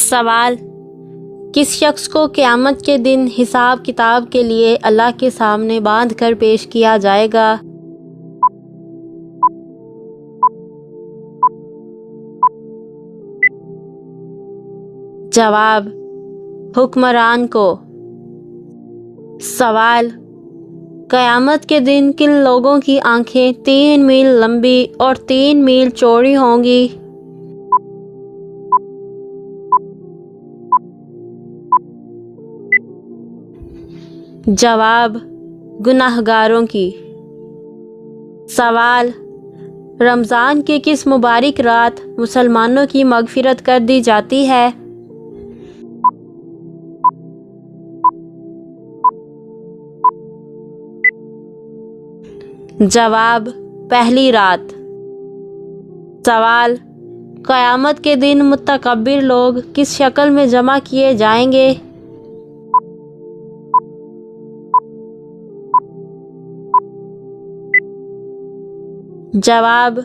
سوال: کس شخص کو قیامت کے دن حساب کتاب کے لیے اللہ کے سامنے باندھ کر پیش کیا جائے گا؟ جواب: حکمران کو۔ سوال: قیامت کے دن کن لوگوں کی آنکھیں 3 میل لمبی اور 3 میل چوڑی ہوں گی؟ جواب: گناہگاروں کی۔ سوال: رمضان کی کس مبارک رات مسلمانوں کی مغفرت کر دی جاتی ہے؟ جواب: پہلی رات۔ سوال: قیامت کے دن متکبر لوگ کس شکل میں جمع کیے جائیں گے؟ جواب: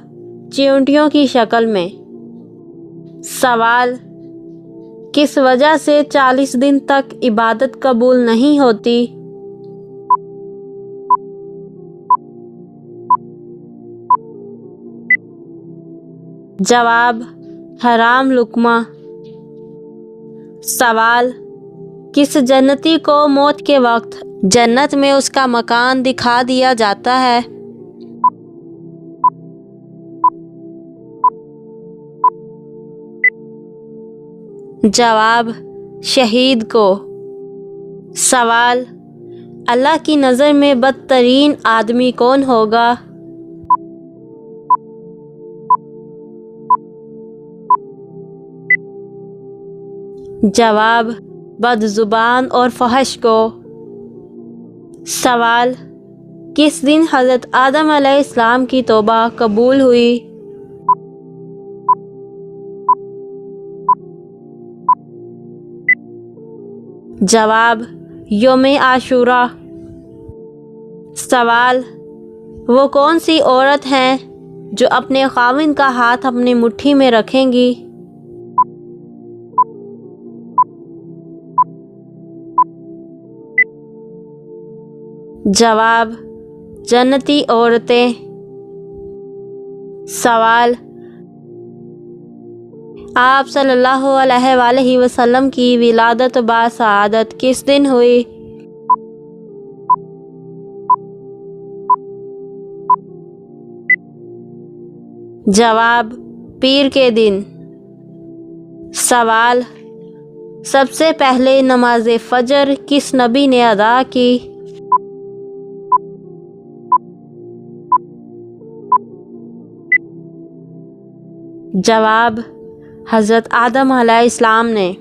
چیونٹیوں کی شکل میں۔ سوال: کس وجہ سے 40 دن تک عبادت قبول نہیں ہوتی؟ جواب: حرام لقمہ۔ سوال: کس جنتی کو موت کے وقت جنت میں اس کا مکان دکھا دیا جاتا ہے؟ جواب: شہید کو۔ سوال: اللہ کی نظر میں بدترین آدمی کون ہوگا؟ جواب: بد زبان اور فحش کو۔ سوال: کس دن حضرت آدم علیہ السلام کی توبہ قبول ہوئی؟ جواب: یوم عاشوراء۔ سوال: وہ کون سی عورت ہیں جو اپنے خاوند کا ہاتھ اپنی مٹھی میں رکھیں گی؟ جواب: جنتی عورتیں۔ سوال: آپ صلی اللہ علیہ وآلہ وسلم کی ولادت باسعادت کس دن ہوئی؟ جواب: پیر کے دن۔ سوال: سب سے پہلے نماز فجر کس نبی نے ادا کی؟ جواب: حضرت آدم علیہ السلام نے۔